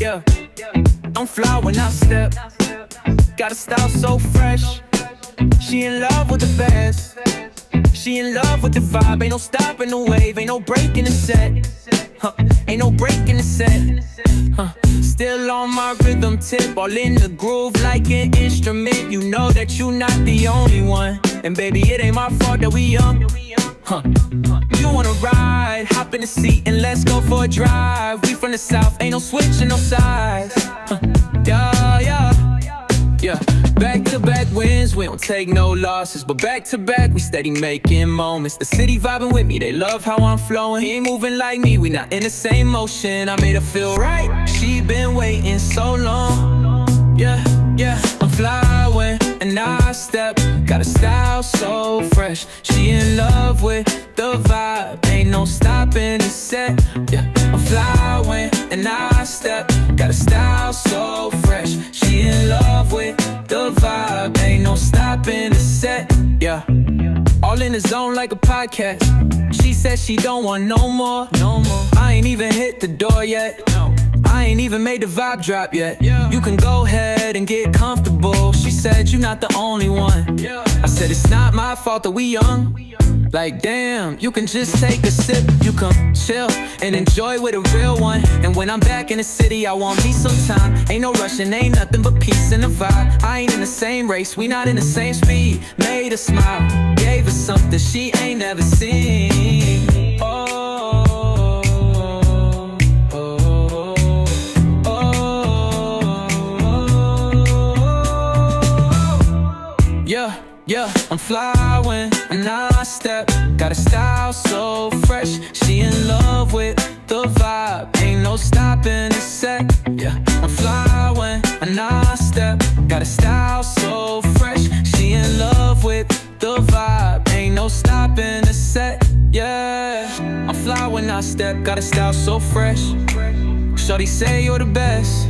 yeah. I'm fly when I step. Got a style so fresh. She in love with the best. She in love with the vibe. Ain't no stopping the wave. Ain't no breaking the set. Ain't no breaking the set. Still on my rhythm tip. All in the groove like an instrument. You know that you not the only one. And baby, it ain't my fault that we young. You wanna ride? Hop in the seat and let's go for a drive. We from the south, ain't no switching no sides. Yeah, yeah. Yeah, back to back wins, we don't take no losses. But back to back, we steady making moments. The city vibing with me, they love how I'm flowing. He ain't moving like me, we not in the same motion. I made her feel right, she been waiting so long. Yeah, yeah, I'm flying and I step. Got a style so fresh. She in love with the vibe, ain't no stopping the set. Yeah, I'm flying and I step. Got a style so fresh. She in love with the vibe, ain't no stopping the set. Yeah, all in the zone like a podcast. She said she don't want no more. I ain't even hit the door yet. I ain't even made the vibe drop yet. You can go ahead and get comfortable. She said you're not the only one. I said it's not my fault that we young. Like damn, you can just take a sip. You can chill and enjoy with a real one. And when I'm back in the city, I want me some time. Ain't no rushing, ain't nothing but peace in the vibe. I ain't in the same race, we not in the same speed. Made her smile, gave her something she ain't never seen. Yeah, yeah, I'm flying and I step. Got a style so fresh. She in love with the vibe, ain't no stopping the set. Yeah, I'm flying and I step. Got a style so fresh. She in love with the vibe, ain't no stopping the set. Yeah, I'm fly when I step. Got a style so fresh. Shorty say you're the best.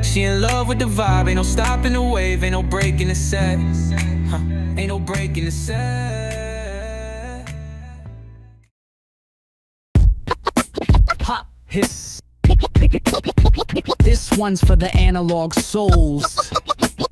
She in love with the vibe, ain't no stopping the wave, ain't no breaking the set. Ain't no breaking the set. Pop hiss. This one's for the analog souls.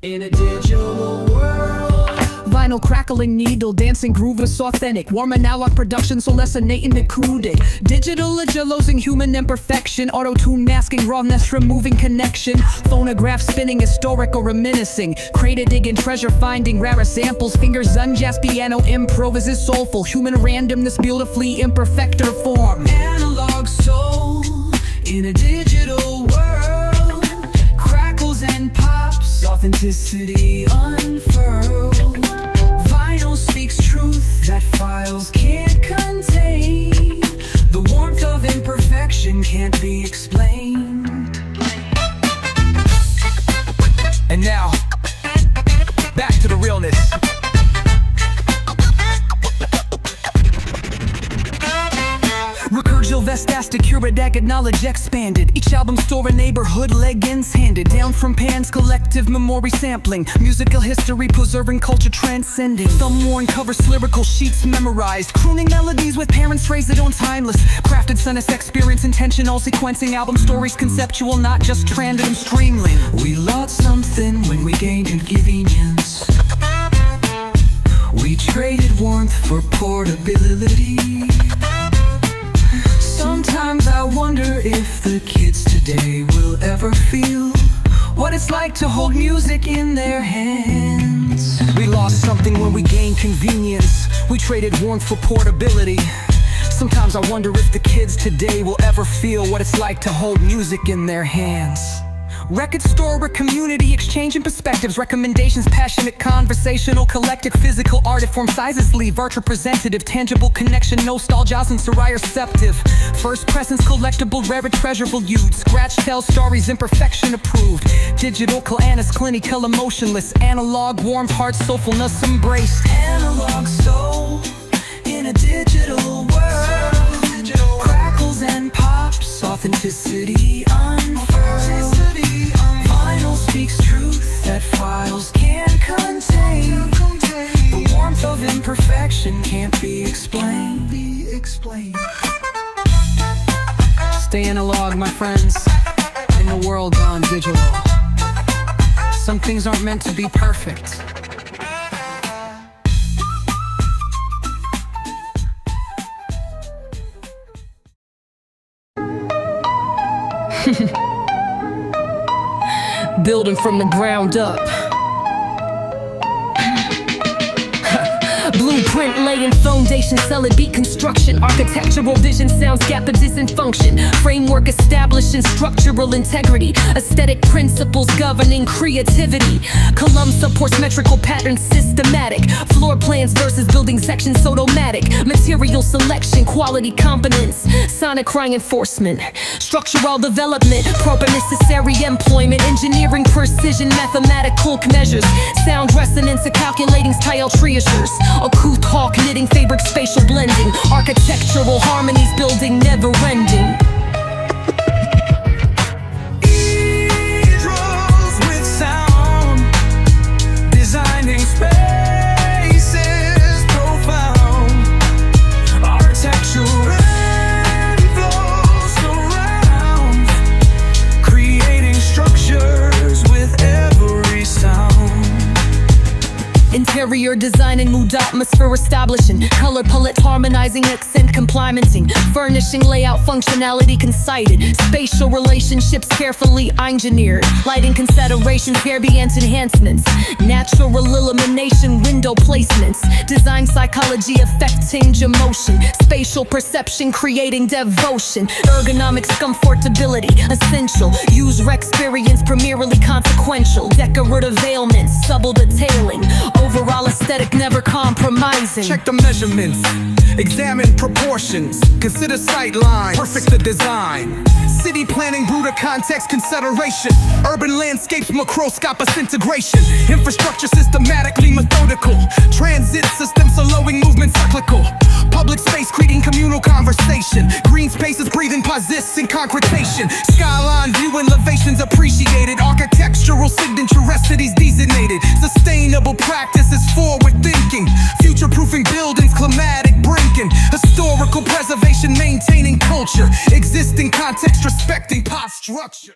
In a digital world, Vinyl crackling, needle dancing, groove is authentic. Warm analog production, so less innate in the codec. Digital losing human imperfection. Auto-tune masking rawness, removing connection. Phonograph spinning, historical reminiscing. Crater digging, treasure finding, rarer samples. Fingers unjazz, piano improvise is soulful. Human randomness, beautifully imperfecter form. analog soul in a digital world. Crackles and pops, authenticity unfurled. Vinyl speaks truth that files can't contain. The warmth of imperfection can't be explained. And now, back to the realness. Recurgil vestastic, curatic knowledge expanded. Each album store a neighborhood, leggings handed down from pans, collective memory sampling. Musical history preserving, culture transcending. Thumb-worn covers, lyrical sheets memorized. Crooning melodies with parents raised it on timeless. Crafted sinus experience, intentional sequencing. Album stories conceptual, not just random streaming. We lost something when we gained convenience. We traded warmth for portability. Sometimes I wonder if the kids today will ever feel what it's like to hold music in their hands. We lost something when we gained convenience. We traded warmth for portability. Sometimes I wonder if the kids today will ever feel what it's like to hold music in their hands. Record store or community, exchanging perspectives, recommendations, passionate, conversational, collective, physical art, it form sizes, leave art representative, tangible connection, nostalgia, and receptive. First presence, collectible, rare, treasurable, you'd scratch, tell stories, imperfection approved. Digital, clanus, clinical, emotionless, analog, warmth, heart, soulfulness embraced. Analog soul in a digital world. Crackles and pops, authenticity unfurled. Vinyl speaks truth that files can't contain. The warmth of imperfection can't be explained. Stay analog, my friends. in a world gone digital. Some things aren't meant to be perfect. Building from the ground up. Blueprint laying foundation, solid beat construction. Architectural vision, sounds gap a distant function. Framework establishing structural integrity. Aesthetic principles governing creativity. Column supports metrical patterns, systematic. Floor plans versus building sections, automatic. Material selection, quality competence. Sonic crying enforcement. Structural development, proper necessary employment. Engineering precision, mathematical measures. Sound resonance, calculating style treasures. Couth hawk knitting, fabric spatial blending. Architectural harmonies building never ending. Drums with sound, designing spaces profound. Architecture and flows surround, creating structures with every sound. Interior designing, mood atmosphere establishing. Color palette harmonizing, accent complementing. Furnishing layout functionality concited. Spatial relationships carefully engineered. Lighting considerations, ambient enhancements. Natural illumination, window placements. Design psychology affecting emotion. Spatial perception creating devotion. Ergonomics, comfortability essential. User experience primarily consequential. Decorative ailments, subtle detailing. Overall aesthetic never compromising. Check the measurements, examine proportions, consider sight lines, perfect the design. City planning, broader context consideration. Urban landscapes, macroscopic integration. Infrastructure systematically methodical. Transit systems allowing movement cyclical. Public space creating communal conversation. Green spaces breathing possess in concretation. Skyline view elevations appreciated. Architectural signaturicities designated. Sustainable practices forward thinking. Future proofing buildings, climatic brinking. Historical preservation, maintaining culture. Existing context, respecting pop structure.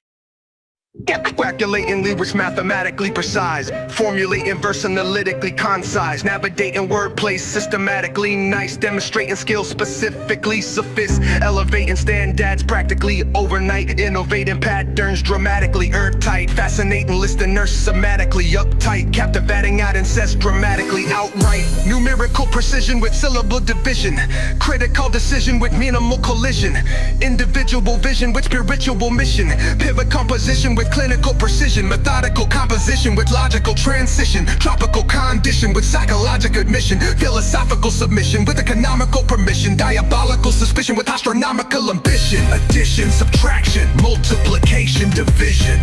Calculating lyrics mathematically precise, formulating verse analytically concise, navigating wordplay systematically nice, demonstrating skills specifically sophisticated, elevating standards practically overnight, innovating patterns dramatically airtight, fascinating listeners somatically uptight, captivating audiences dramatically outright, numerical precision with syllable division, critical decision with minimal collision, individual vision with spiritual mission, pivot composition with clinical precision, methodical composition with logical transition, tropical condition with psychological admission, philosophical submission with economical permission, diabolical suspicion with astronomical ambition, addition, subtraction, multiplication, division,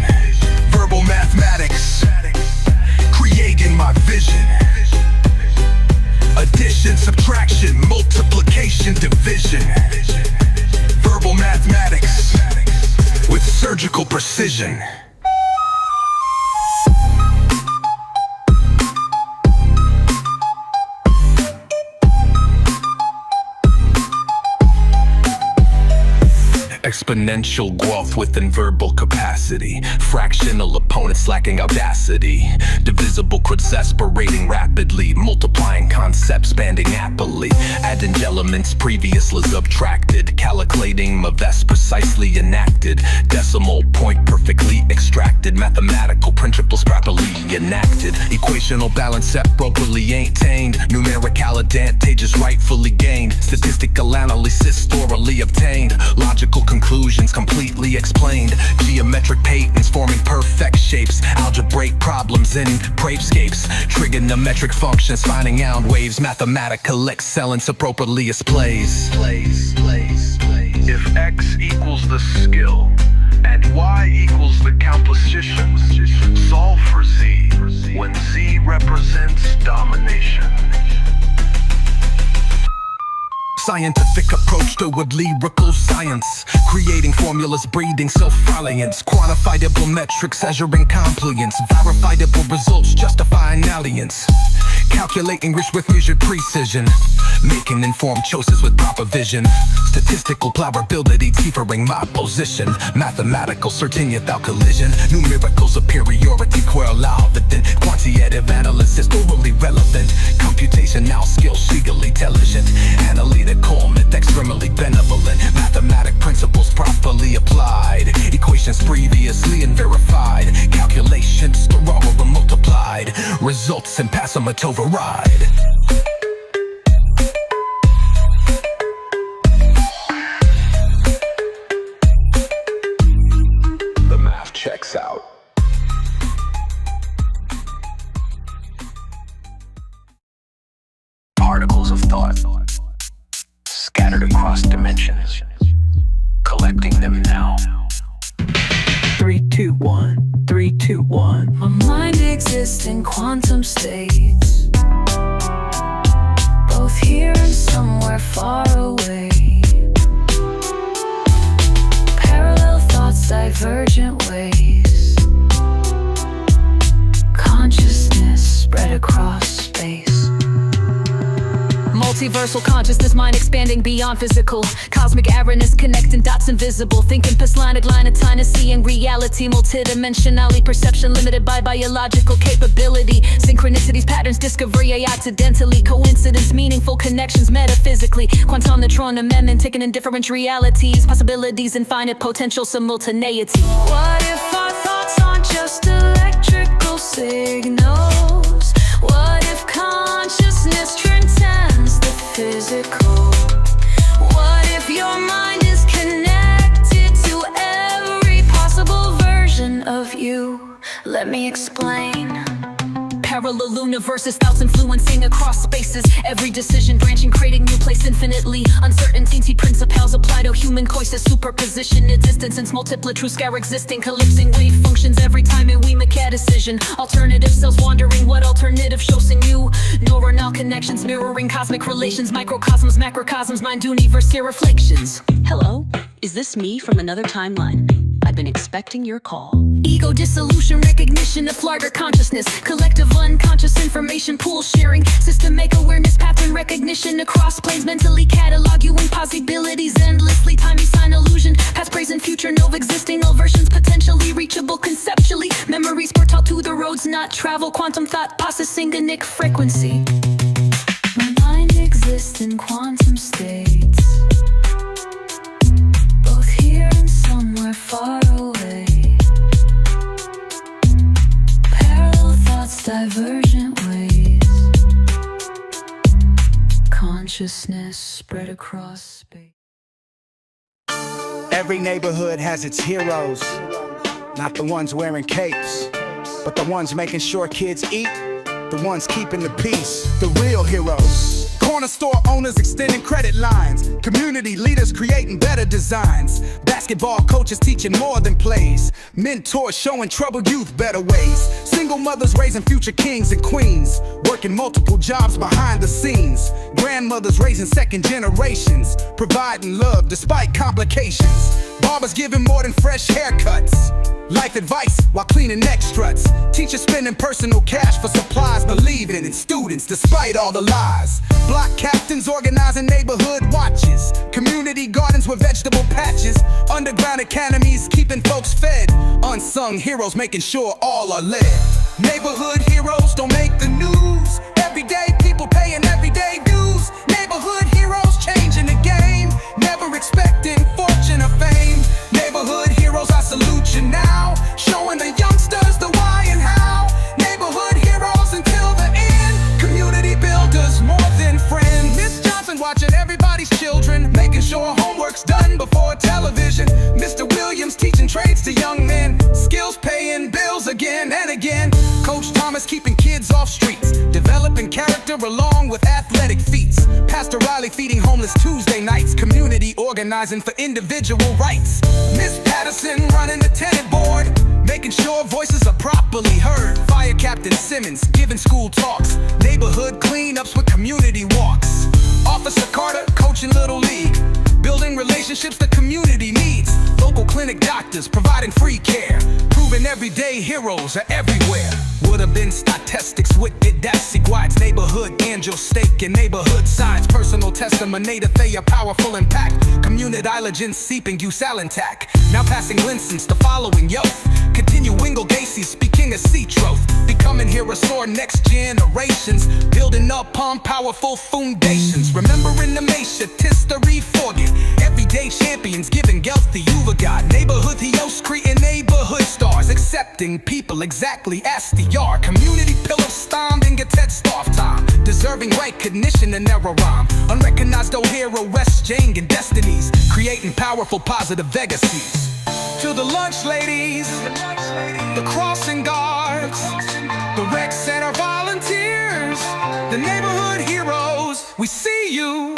verbal mathematics, creating my vision, addition, subtraction, multiplication, division, verbal mathematics with surgical precision. Exponential growth within verbal capacity. Fractional opponents lacking audacity. Divisible crits aspirating rapidly. Multiplying concepts spanning happily. Adding elements previously subtracted. Calculating my vest precisely enacted. Decimal point perfectly extracted. Mathematical principles properly enacted. Equational balance set properly maintained. Numerical advantages rightfully gained. Statistical analysis thoroughly obtained. Logical conclusions completely explained. Geometric patterns forming perfect shapes. Algebraic problems in bravescapes. Trigonometric functions finding out waves. Mathematical excellence appropriately displays. If X equals the skill and Y equals the composition, solve for Z when Z represents domination. scientific approach to a lyrical science, creating formulas, breeding self-reliance, quantifiable metrics, measuring compliance, verifiable results, justifying alliance, calculating risk with measured precision, making informed choices with proper vision, statistical probability, tempering my position, mathematical certainty without collision, numerical superiority, querulal evident, quantitative analysis, thoroughly relevant, computational skills, legally intelligent, analytical, myth, extremely benevolent, mathematic principles properly applied, equations previously and verified, calculations thorough and multiplied, results and pass them to override. The math checks out. Particles of thought scattered across dimensions, collecting them now. 3, 2, 1, 3, 2, 1. My mind exists in quantum states, both here and somewhere far away. Parallel thoughts, divergent ways. Consciousness spread across space. Multiversal consciousness, mind expanding beyond physical. Cosmic awareness, connecting dots invisible. Thinking past line of time, seeing reality. Multidimensionality, perception limited by biological capability. Synchronicities, patterns, discovery accidentally. Coincidence, meaningful connections metaphysically. Quantum neutron amendment, taking in different realities. Possibilities, infinite potential, simultaneity. What if our thoughts aren't just electrical signals? What if consciousness transcends the physical? What if your mind is connected to every possible version of you? Let me explain. Parallel universes, thoughts influencing across spaces. Every decision branching, creating new place infinitely. Uncertainty principles apply to human choices. Superposition, a distance and multiple true scare existing. Collapsing wave functions every time and we make a decision. Alternative cells wandering, what alternative shows in you? Neuronal connections mirroring cosmic relations. Microcosms, macrocosms, mind universe, here reflections. Hello, is this me from another timeline? I've been expecting your call. Ego dissolution, recognition of larger consciousness. Collective unconscious information pool sharing. Systemic awareness, pattern recognition across planes. Mentally catalog you in possibilities endlessly. Timing, sign, illusion. Past, present, future, no existing. All versions potentially reachable conceptually. Memories portal to the roads not travel. Quantum thought processing a Nick frequency. My mind exists in quantum states, both here and somewhere far away. Parallel thoughts, divergent ways. Consciousness spread across space. Every neighborhood has its heroes, not the ones wearing capes, but the ones making sure kids eat, the ones keeping the peace, the real heroes. Corner store owners extending credit lines, community leaders creating better designs, basketball coaches teaching more than plays, mentors showing troubled youth better ways, single mothers raising future kings and queens, working multiple jobs behind the scenes, grandmothers raising second generations, providing love despite complications, barbers giving more than fresh haircuts, life advice while cleaning neck struts, teachers spending personal cash for supplies, believing in students despite all the lies, block captains organizing neighborhood watches, community gardens with vegetable patches, underground academies keeping folks fed, unsung heroes making sure all are led. Neighborhood heroes don't make the news, everyday people paying everyday dues, neighborhood heroes changing the game, never expecting fortune or fame. Neighborhood heroes, I salute you now, showing the youngsters the why and how. Neighborhood heroes until the end, community builders more than friends. Miss Johnson watching everybody's children, making sure homework's done before television. Mr. Williams teaching trades to young men, skills paying bills again and again. Coach Thomas keeping kids off streets, developing character along with athletic feats. Pastor Riley feeding homeless Tuesday nights, community organizing for individual rights. Miss Patterson running the tenant board, making making sure voices are properly heard. Fire Captain Simmons giving school talks, neighborhood cleanups with community walks. Officer Carter coaching Little League, building relationships the community needs. Local clinic doctors providing free care, proving everyday heroes are everywhere. Would have been statistics with it, that's Guides neighborhood, angel stake and neighborhood signs. Personal testimony that they are powerful impact. Community diligence seeping you salintac. Now passing Linson's the following youth. Continue Wingle Gacy speaking a sea troth. Becoming here restore next generations. Building up on powerful foundations. Remembering the Mesha, history forget. Everyday champions giving wealth to you got. Neighborhood heroes creating neighborhood stars. Accepting people exactly as they are. Community pillars stomping at Ted Staff time. Deserving recognition and narrow rhyme. Unrecognized O'Hara, West Jane and Destinies. Creating powerful positive legacies. To the lunch ladies, the crossing guards, the rec center volunteers, the neighborhood heroes, we see you.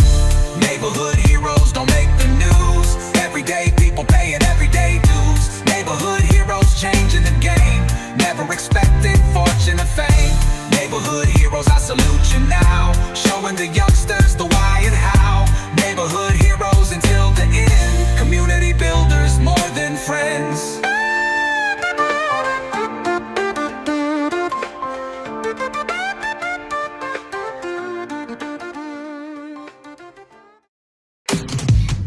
Neighborhood heroes don't make the news. Everyday people paying everyday dues. Neighborhood heroes changing the game. Never expecting fortune and fame. Neighborhood heroes, I salute you now. Showing the youngsters the why and how. Neighborhood heroes until the end. Community builders more than friends.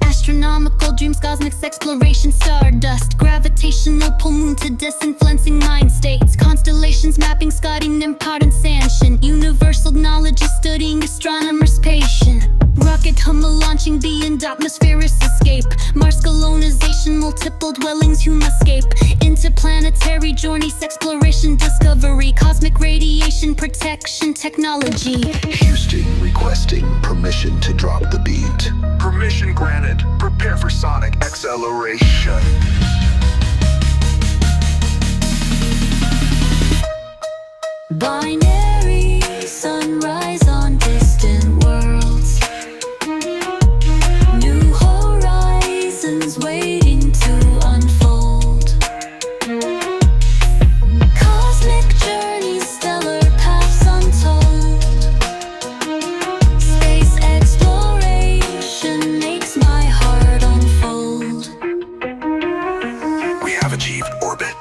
Astronomical dreams, cosmic exploration, stardust, gravitational pull, moon to disinfluencing mind states, constellations mapping, Scotty important sanction, universal knowledge is studying astronomers' patient. Rocket Hummel launching beyond atmospheric escape, Mars colonization, multiple dwellings, humascape, interplanetary journeys, exploration, discovery, cosmic radiation, protection, technology. Houston requesting permission to drop the beat. Permission granted. Prepare for sonic acceleration. Binary sunrise on distant worlds. New horizons waiting to unfold. Cosmic journeys, stellar paths untold. Space exploration makes my heart unfold. We have achieved orbit.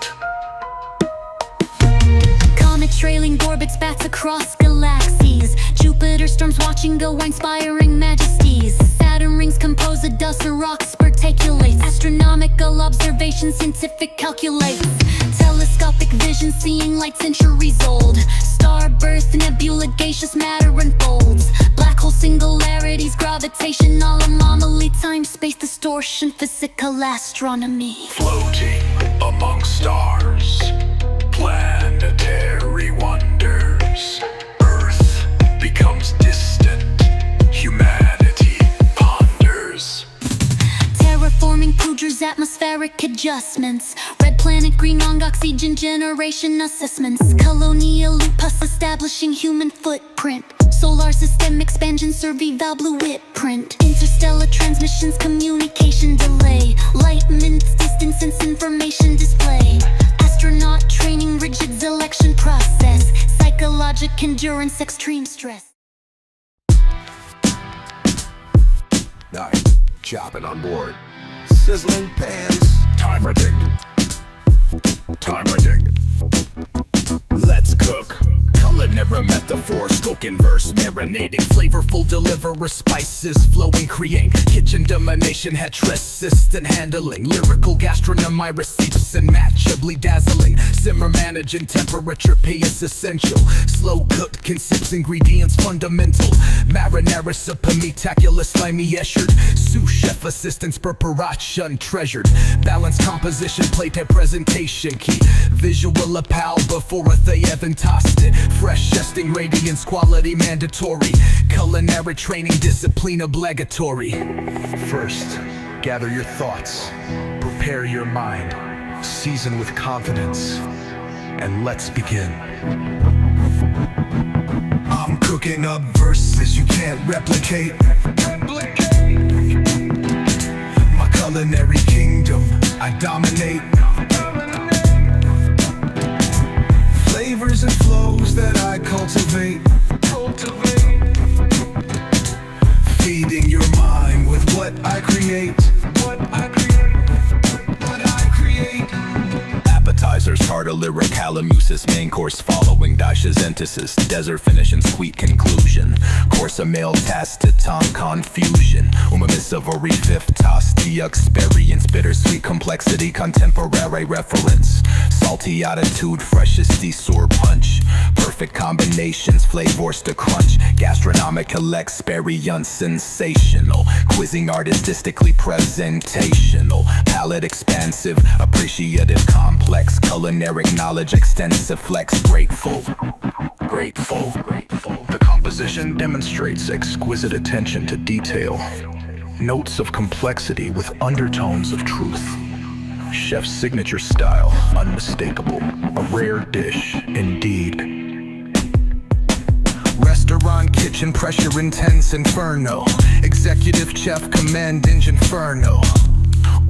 Comet trailing orbits, bats across galaxies. Jupiter storms watching go, inspiring majesties. Saturn rings compose of dust and rocks particulates. Astronomical observation, scientific calculates. Telescopic vision, seeing light centuries old. Star burst, nebula, gaseous matter unfolds. Black hole singularities, gravitational anomaly, time space distortion, physical astronomy. Floating among stars, planetary wonders. Earth becomes distant, humanity ponders. Terraforming Poodra's atmospheric adjustments. Red planet, green lung, oxygen generation assessments. Colonial lupus establishing human footprint. Solar system expansion, survival blueprint. Interstellar transmissions, communication delay. Light minutes, distance, and information display. Astronaut training, rigid selection process. Psychologic endurance, extreme stress. Nice. Chopping on board. Sizzling pans. Timer ding. Timer ding. Let's cook. Culinary metaphor, spoken verse, marinating, flavorful, deliver spices, flowing, creating, kitchen domination, hetress, assistant handling, lyrical gastronomy, receipts, and matchably dazzling, simmer managing temperature, is essential, slow cooked, consists ingredients fundamental, marinara, supamitaculous, slimy, essured, sous chef assistants, preparation, treasured, balanced composition, plate and presentation, key, visual apparel before they even tossed it. Fresh testing, radiance, quality mandatory. Culinary training, discipline obligatory. First, gather your thoughts. Prepare your mind. Season with confidence. And let's begin. I'm cooking up verses you can't replicate. My culinary kingdom, I dominate. flavors and flows that I cultivate. Feeding your mind with what I create. Appetizers, tartar, lyric, calamusis. Main course following dashes, enthesis. Desert finish and sweet conclusion. Course a male taciton confusion. Umami fifth toss. The experience, bittersweet complexity. Contemporary reference. Salty attitude, freshest sour punch. Perfect combinations, flavors to crunch. Gastronomical experience, sensational. Quizzing artistically presentational. Palate expansive, appreciative, complex. Culinary knowledge, extensive flex. Grateful. The composition demonstrates exquisite attention to detail. Notes of complexity with undertones of truth. Chef's signature style, unmistakable. A rare dish, indeed. Restaurant kitchen pressure intense inferno. Executive chef command inferno.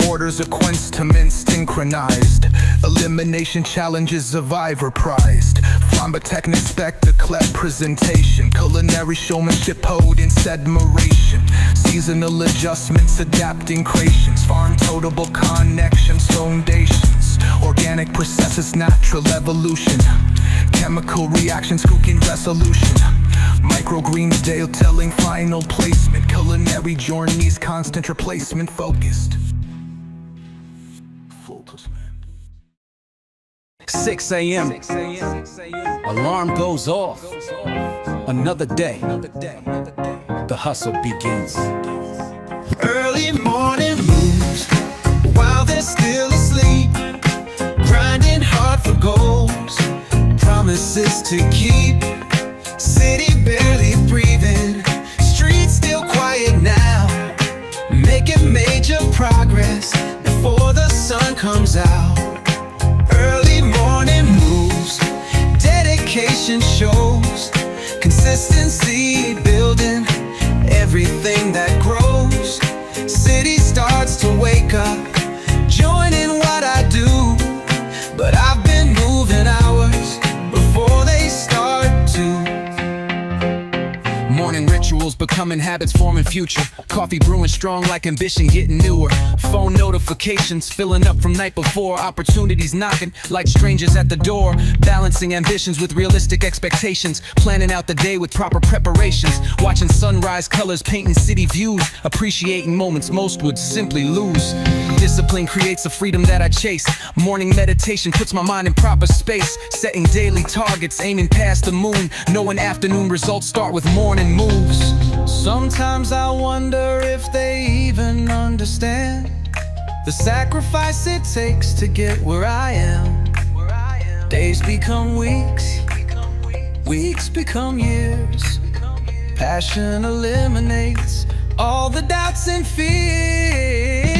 Orders equence to mince synchronized. Elimination challenges of Ivor prized. Flamba technic spectacle presentation. Culinary showmanship ode in admiration. Seasonal adjustments adapting creations. Farm totable connections foundations. Organic processes natural evolution. Chemical reactions cooking resolution. Microgreens Dale telling final placement. Culinary journeys constant replacement focused. 6 a.m. Alarm goes off. Another day. The hustle begins. Early morning moves while they're still asleep, grinding hard for goals, promises to keep. City barely breathing, streets still quiet now, making major progress before the sun comes out. Early morning moves, dedication shows, consistency building everything that grows. City starts to wake up, joining what I do, but I've been moving hours before they start to. Morning rituals becoming habits, forming future. Coffee brewing strong like ambition getting newer. Phone notifications filling up from night before. Opportunities knocking like strangers at the door. Balancing ambitions with realistic expectations. Planning out the day with proper preparations. Watching sunrise colors painting city views. Appreciating moments most would simply lose. Discipline creates the freedom that I chase. Morning meditation puts my mind in proper space. Setting daily targets, aiming past the moon. Knowing afternoon results start with morning moves. Sometimes I wonder if they even understand the sacrifice it takes to get where I am. Days become weeks, weeks become years. Passion eliminates all the doubts and fears.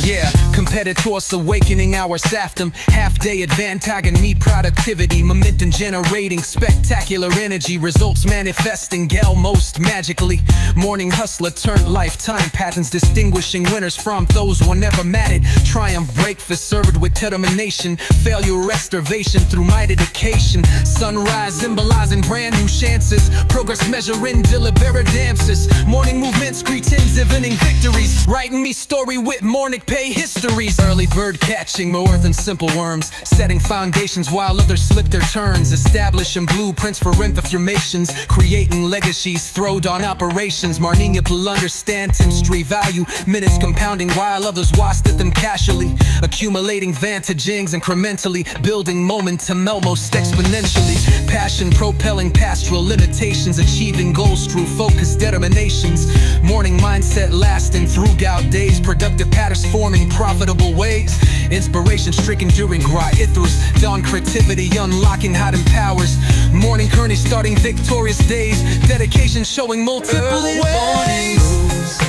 Yeah, competitors awakening hours after them. Half-day advantage me productivity. Momentum generating spectacular energy. Results manifesting gal most magically. Morning hustler turned lifetime patterns. Distinguishing winners from those who never mattered. Triumph breakfast served with determination. Failure restoration through my dedication. Sunrise symbolizing brand new chances. Progress measuring deliberate dances. Morning movements greetings evening victories. Writing me story with morning pay histories. Early bird catching more than simple worms. Setting foundations while others slip their turns. Establishing blueprints for informations. Creating legacies throwed on operations. Morning people understand Tim's value. Minutes compounding while others wasted them casually. Accumulating vantagings incrementally. Building momentum almost exponentially. Passion propelling pastoral limitations. Achieving goals through focused determinations. Morning mindset lasting throughout days. Productive patterns forming profitable ways. Inspiration stricken during dry ithers. Dawn creativity unlocking hidden powers. Morning kearney starting victorious days. Dedication showing multiple ways.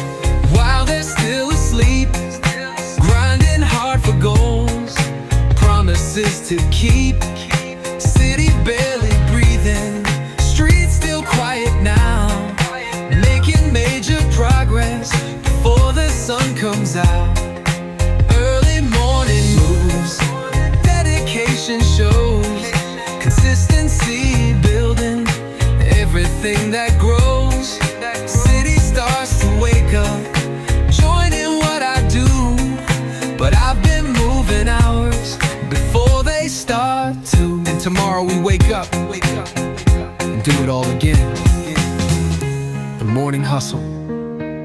While they're still asleep, grinding hard for goals, promises to keep. City barely breathing, streets still quiet now, making major progress before the sun comes out. Early morning moves, dedication shows, consistency But I've been moving hours before they start to. And tomorrow we wake up and do it all again. The morning hustle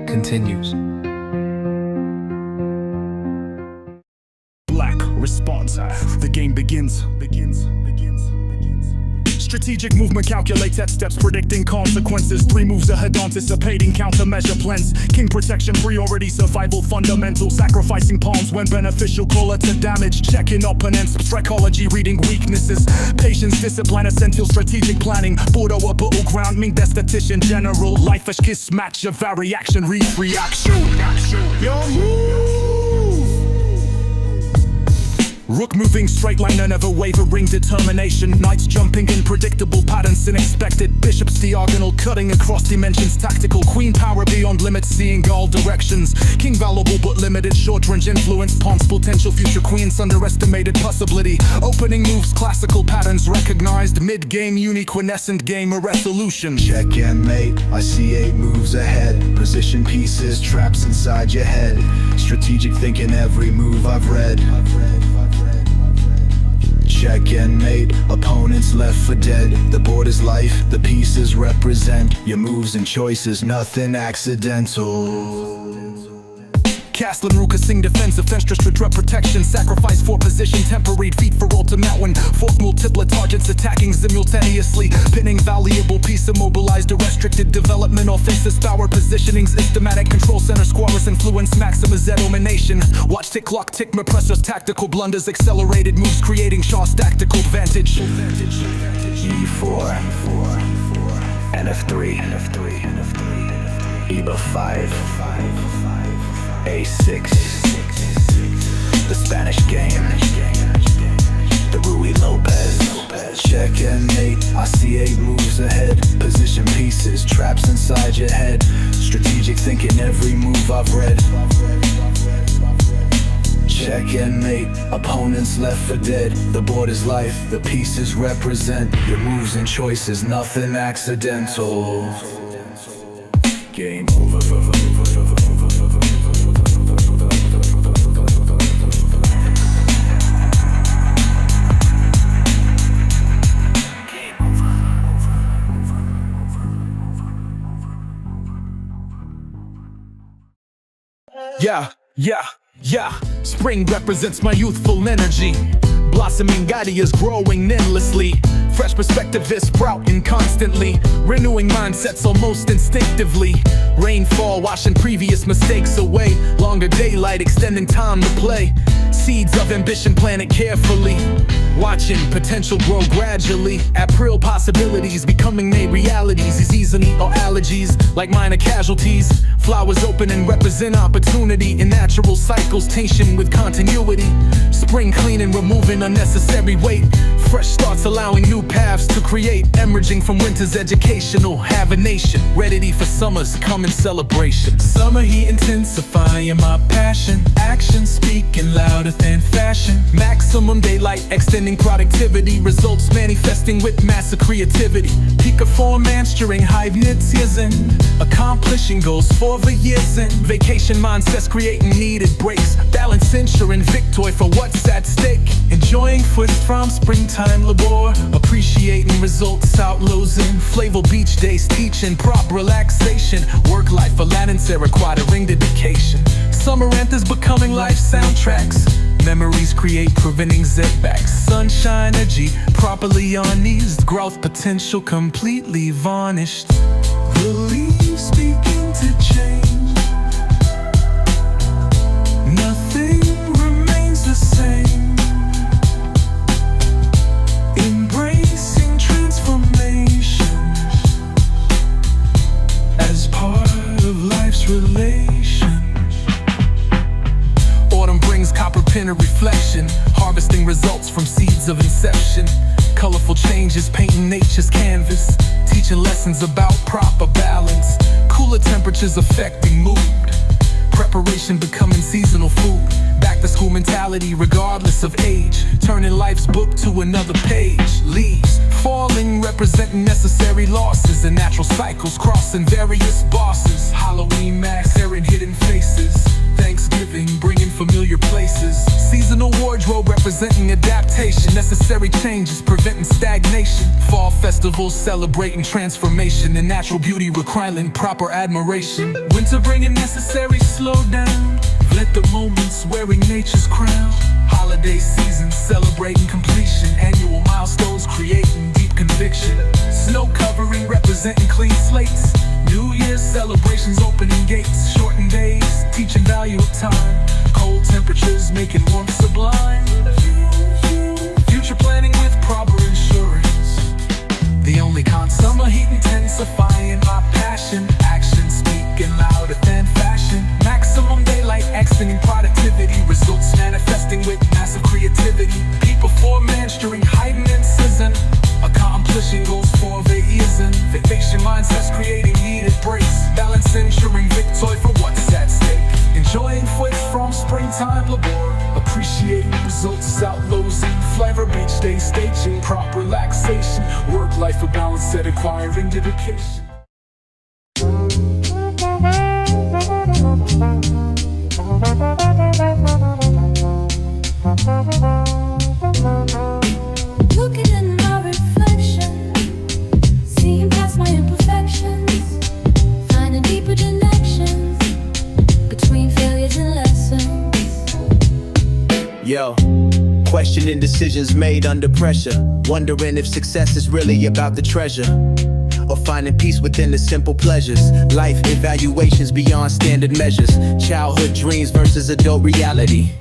continues. Black response. The game begins. Strategic movement calculates at steps, predicting consequences. 3 moves ahead, anticipating countermeasure plans. King protection, priority, survival, fundamental. Sacrificing pawns when beneficial, call it to damage. Checking opponents, psychology, reading weaknesses. Patience, discipline, essential strategic planning. Bordeaux, a battleground, mean statistician general. Life a kiss match, a variation, reaction. Your move. Rook moving straight line, never wavering determination. Knights jumping in predictable patterns, unexpected. Bishops diagonal, cutting across dimensions. Tactical, queen power beyond limits, seeing all directions. King valuable but limited, short range influence. Pawns potential, future queens underestimated possibility. Opening moves, classical patterns recognized. Mid-game, unique, quiescent game, a resolution. Checkmate, I see 8 moves ahead. Position pieces, traps inside your head. Strategic thinking, every move I've read. Checkmate, opponents left for dead. The board is life, the pieces represent your moves and choices, nothing accidental. Castling, Ruka, sing defensive, fenster, strip protection. Sacrifice for position, temporary feet for ultimate one. Fork multiple targets attacking simultaneously. Pinning valuable piece immobilized or restricted development. Offensive power positioning, systematic control center, squalors influence, maximus domination. Watch tick lock, tick repressors, tactical blunders, accelerated moves, creating Shaw's tactical advantage. E4 NF3 EBA 5 A6 The Spanish game The Rui Lopez Checkmate, I see 8 moves ahead. Position pieces, traps inside your head. Strategic thinking, every move I've read. Checkmate, opponents left for dead. The board is life, the pieces represent your moves and choices, nothing accidental. Game over. Yeah. Spring represents my youthful energy. Blossoming ideas growing endlessly. Fresh perspective is sprouting constantly. Renewing mindsets almost instinctively. Rainfall washing previous mistakes away. Longer daylight extending time to play. Seeds of ambition planted carefully. Watching potential grow gradually. April possibilities becoming made realities. Disease and or allergies like minor casualties. Flowers open and represent opportunity. In natural cycles tension with continuity. Spring cleaning, removing unnecessary weight. Fresh starts allowing new paths to create. Emerging from winter's educational. Have a nation ready for summer's coming celebration. Summer heat intensifying my passion. Action speaking louder than fashion. Maximum daylight extending productivity. Results manifesting with massive creativity. Peak of form mastering hypnotism. Accomplishing goals for the years in. Vacation mindsets creating needed breaks. Balance ensuring victory for what's at stake. Enjoying foot from springtime labor. Appreciating results out losing. Flavor beach days teaching prop relaxation. Work life for Latince requiring dedication. Summer anthems becoming life soundtracks. Memories create preventing setbacks. Sunshine energy properly uneased. Growth potential completely varnished. The leaves begin to change. Nothing remains the same. Embracing transformation as part of life's relation. Autumn brings copper pen of reflection. Harvesting results from seeds of inception. Colorful changes painting nature's canvas. Teaching lessons about proper balance. Cooler temperatures affecting mood. Preparation becoming seasonal food. Back to school mentality regardless of age. Turning life's book to another page. Leaves falling representing necessary losses. And natural cycles crossing various bosses. Halloween masks airing hidden faces. Thanksgiving, bringing familiar places. Seasonal wardrobe representing adaptation. Necessary changes, preventing stagnation. Fall festivals celebrating transformation. And natural beauty requiring proper admiration. Winter bringing necessary slowdown. Let the moments wearing nature's crown. Holiday season celebrating completion. Annual milestones creating deep conviction. Snow covering representing clean slates. New Year's celebrations opening gates. Shortened days teaching value of time. Cold temperatures making warmth sublime. Future planning with proper insurance. The only constant. Summer heat intensifying my passion. Action speaking louder than fashion. Maximum daylight extending productivity. Results manifesting with massive creativity. Peak before menstruing, heightening season. Accomplishing goals for the season. Vacation mindsets creating needed breaks. Balance ensuring victory for what's at stake. Enjoying foot from springtime labor. Appreciating results out lows in flavor. Beach day staging, proper relaxation. Work-life balance set acquiring dedication. Looking in my reflection, seeing past my imperfections, finding deeper connections between failures and lessons. Yo, questioning decisions made under pressure. Wondering if success is really about the treasure, or finding peace within the simple pleasures. Life evaluations beyond standard measures. Childhood dreams versus adult reality.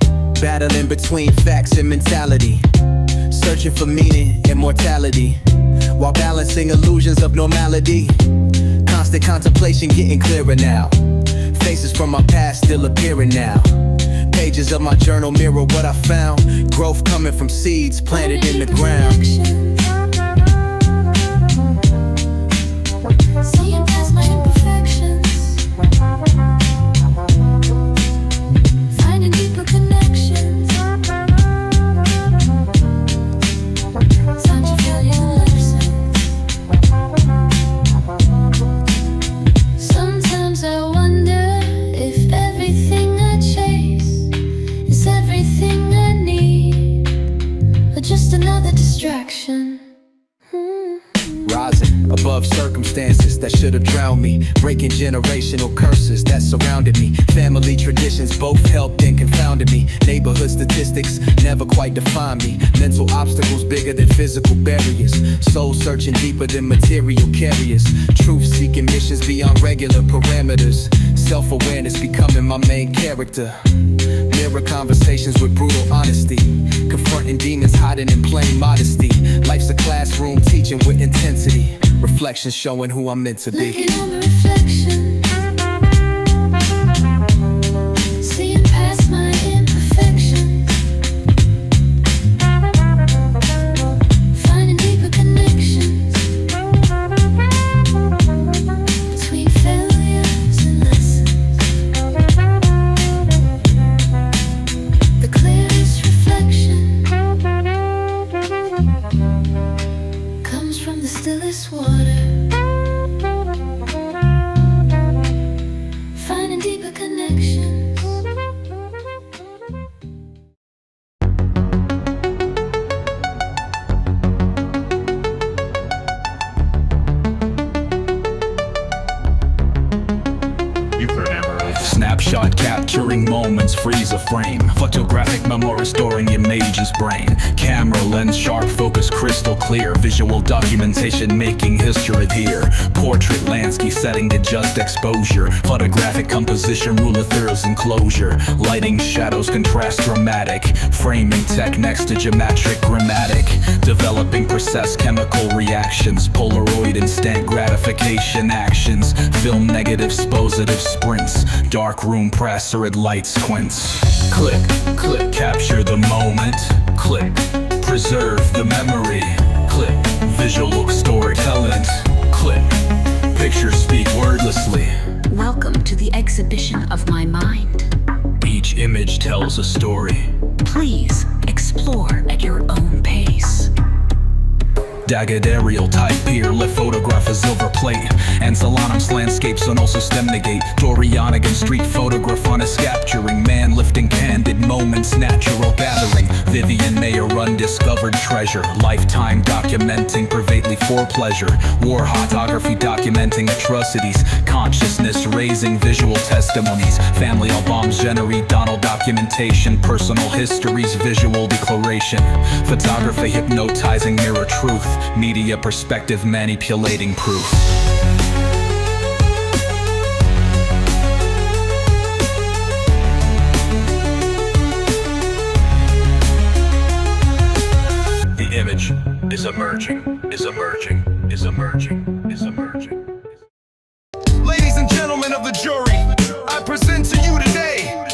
Battling between facts and mentality. Searching for meaning, immortality, while balancing illusions of normality. Constant contemplation getting clearer now. Faces from my past still appearing now. Pages of my journal mirror what I found. Growth coming from seeds planted in the ground. Seeing past my imperfections, finding deeper connections. Time to feel your lessons. Sometimes I wonder if everything I chase is everything I need, or just another distraction. Rising above circumstances that should have drowned me. Breaking generational curses that surrounded me. Family traditions both helped and confounded me. Neighborhood statistics never quite defined me. Mental obstacles bigger than physical barriers. Soul searching deeper than material carriers. Truth seeking missions beyond regular parameters. Self-awareness becoming my main character. Mirror conversations with brutal honesty. Confronting demons hiding in plain modesty. Life's a classroom teaching with intensity. Reflections showing who I'm meant to be. Looking on the reflection, seeing past my imperfections, finding deeper connections between failures and lessons. The clearest reflection comes from the stillest water. Finding deeper connections. Snapshot capturing moments, freeze a frame. Photographic memory storing images brain. Camera lens sharp, focus crystal clear. Visual documentation making history adhere. Portrait landscape setting to just exposure. Photographic composition rule of thirds enclosure. Lighting shadows contrast dramatic. Framing tech next to geometric grammatic. Developing process chemical reactions. Polaroid instant gratification actions. Film negatives positive sprints. Dark room press or it light squints. Click, click, capture the moment. Click, preserve the memory. Click, visual storytelling. Click, pictures speak wordlessly. Welcome to the exhibition of my mind. Each image tells a story. Please explore at your own pace. Daguerreotype peer, lithograph a silver plate. And Solanum's landscapes on also stem negate. Dorianigan street photograph on us capturing man lifting candid moments, natural gathering. Vivian Mayer undiscovered treasure. Lifetime documenting privately for pleasure. War photography documenting atrocities. Consciousness raising visual testimonies. Family albums generate Donald documentation. Personal histories visual declaration. Photography hypnotizing mirror truth. Media perspective manipulating proof. The image is emerging, is emerging, is emerging, is emerging. Ladies and gentlemen of the jury, I present to you today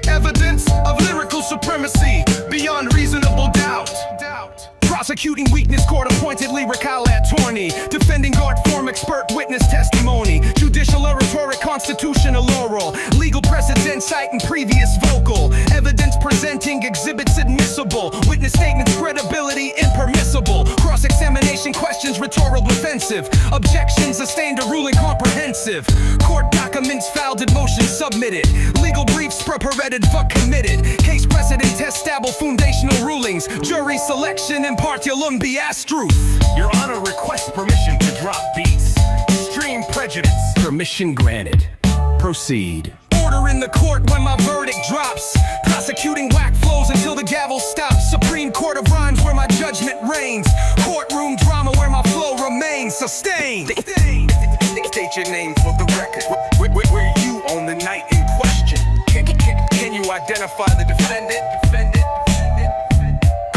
evidence of lyrical supremacy beyond reasonable doubt. Prosecuting weakness, court-appointed lyrical attorney. Defending art form, expert witness testimony. Judicial oratory, constitutional oral. Legal precedent citing previous vocal. Evidence presenting exhibits admissible. Witness statements credibility impermissible. Cross-examination questions rhetorical defensive. Objections sustained a ruling comprehensive. Court documents filed and motions submitted. Legal briefs prepared but committed. Case precedent test stable foundational rulings. Jury selection impartialum bias truth. Your Honor requests permission to drop beats. Extreme prejudice. Permission granted. Proceed. Order in the court when my verdict drops. Prosecuting whack flows until the gavel stops. Supreme Court of Rhymes where my judgment reigns. Courtroom drama where my flow remains sustained. State your name for the record. Where were you on the night in question? Can you identify the defendant?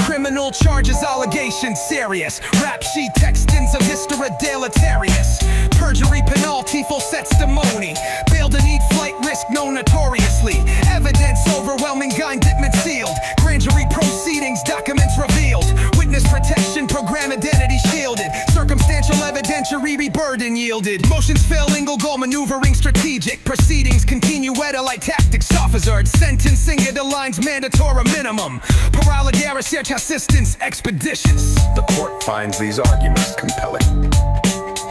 Criminal charges, allegations serious. Rap sheet textings of history deleterious. Perjury, penalty, full testimony. Bail to need flight risk known notoriously. Evidence overwhelming, indictment sealed. Grand jury proceedings, documents revealed. Witness protection program, identity shielded. Circumstantial evidentiary burden yielded. Motions fail, legal goal maneuvering strategic. Proceedings continue at a light tactics officer. Sentencing it aligns mandatory minimum. Paralegal research assistance expeditious. The court finds these arguments compelling.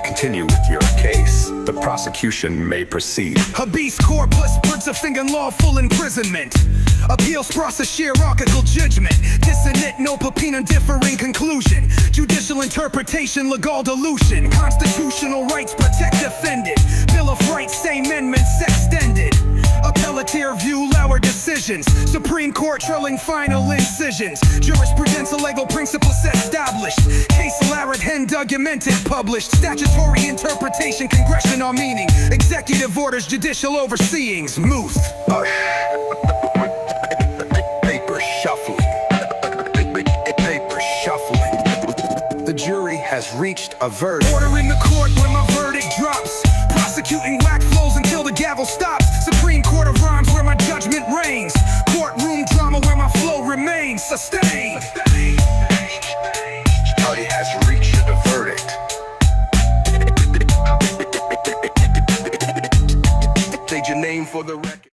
Continue with your case. The prosecution may proceed. Habeas corpus, principing unlawful imprisonment. Appeals process hierarchical judgment. Dissonant, no opinion, differing conclusion. Judicial interpretation, legal dilution. Constitutional rights protect defendant. Bill of Rights, same amendments extended. Appellate view, lower decisions. Supreme Court trailing final incisions. Jurisprudential legal principles established. Case larid hen documented, published. Statutory interpretation, congressional meaning. Executive orders, judicial overseeings. Muth. Paper shuffling. Paper shuffling. The jury has reached a verdict. Order in the court when my verdict drops. Prosecuting whack flows until the gavel stops. Supreme Court of Rhymes where my judgment reigns. Courtroom drama where my flow remains sustained. Jury has reached a verdict. State your name for the record.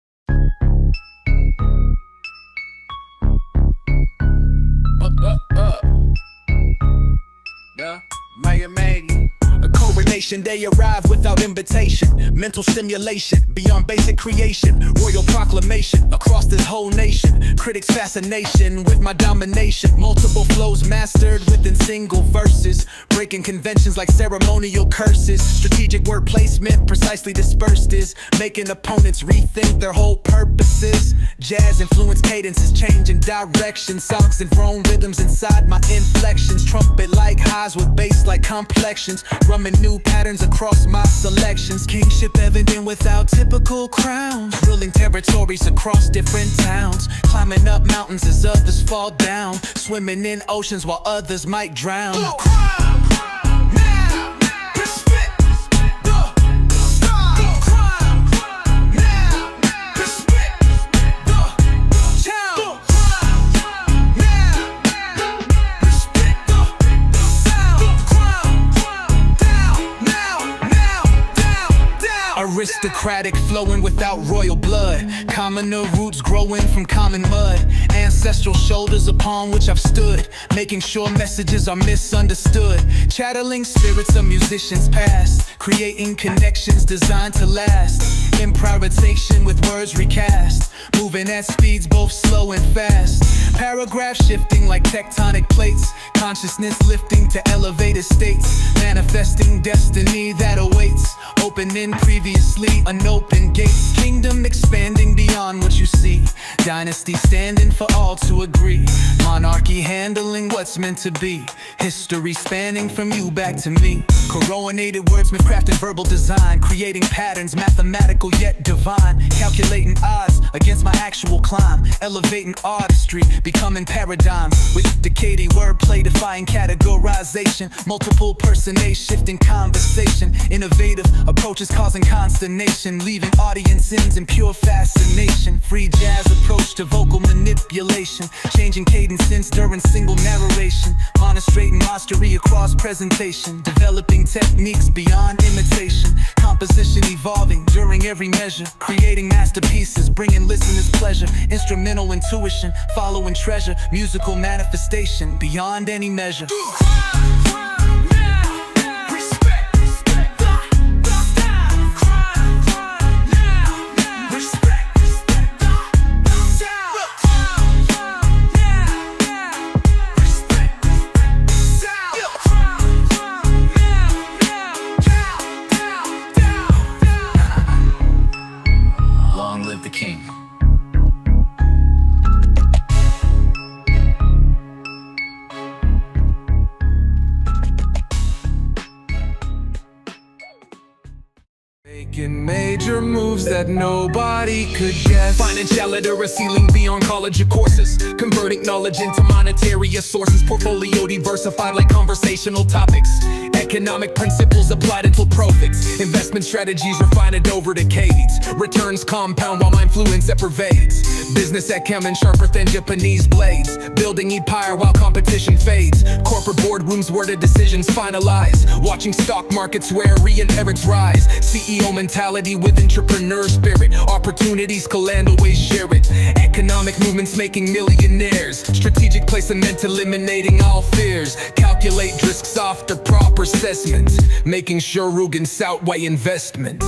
Mayor Maggie. A coronation, they arrive without invitation. Mental stimulation, beyond basic creation. Royal proclamation, across this whole nation. Critics' fascination with my domination. Multiple flows mastered within single verses. Breaking conventions like ceremonial curses. Strategic word placement, precisely dispersed is. Making opponents rethink their whole purposes. Jazz influenced cadences, changing direction. Songs and thrown rhythms inside my inflections. Trumpet like highs with bass like complexions. Rumming new patterns across my selections. Kingship evident without typical crowns. Ruling territories across different towns. Climbing up mountains as others fall down. Swimming in oceans while others might drown. Aristocratic, flowing without royal blood. Commoner roots growing from common mud. Ancestors ancestral shoulders upon which I've stood, making sure messages are misunderstood. Channeling spirits of musicians past, creating connections designed to last. Improvisation with words recast, moving at speeds both slow and fast. Paragraph shifting like tectonic plates, consciousness lifting to elevated states, manifesting destiny that awaits, opening previously unopened gates. Kingdom expanding beyond what you see, dynasty standing for all to agree, monarchy handling what's meant to be, history spanning from you back to me. Coronated wordsmith crafting verbal design, creating patterns mathematical yet divine, calculating odds against my actual climb, elevating artistry, becoming paradigms with decaded wordplay defying categorization, multiple personae shifting conversation, innovative approaches causing consternation, leaving audiences in pure fascination. Free jazz approach to vocal manipulation, changing cadence during single narration, monostrating mastery across presentation, developing techniques beyond imitation, composition evolving during every measure, creating masterpieces, bringing listeners pleasure, instrumental intuition, following treasure, musical manifestation beyond any measure. Long live the king. Making major moves that nobody could guess. Finding talent or a ceiling beyond college or courses. Converting knowledge into monetary sources. Portfolio diversified like conversational topics. Economic principles applied until profits. Investment strategies refined over decades. Returns compound while my influence that pervades. Business acumen sharper than Japanese blades. Building empire while competition fades. Corporate boardrooms where the decisions finalize. Watching stock markets where re-inherits rise. CEO mentality with entrepreneur spirit. Opportunities collect, always share it. Economic movements making millionaires. Strategic placement eliminating all fears. Calculate risks after proper assessment. Making sure Rugen's outweigh investment.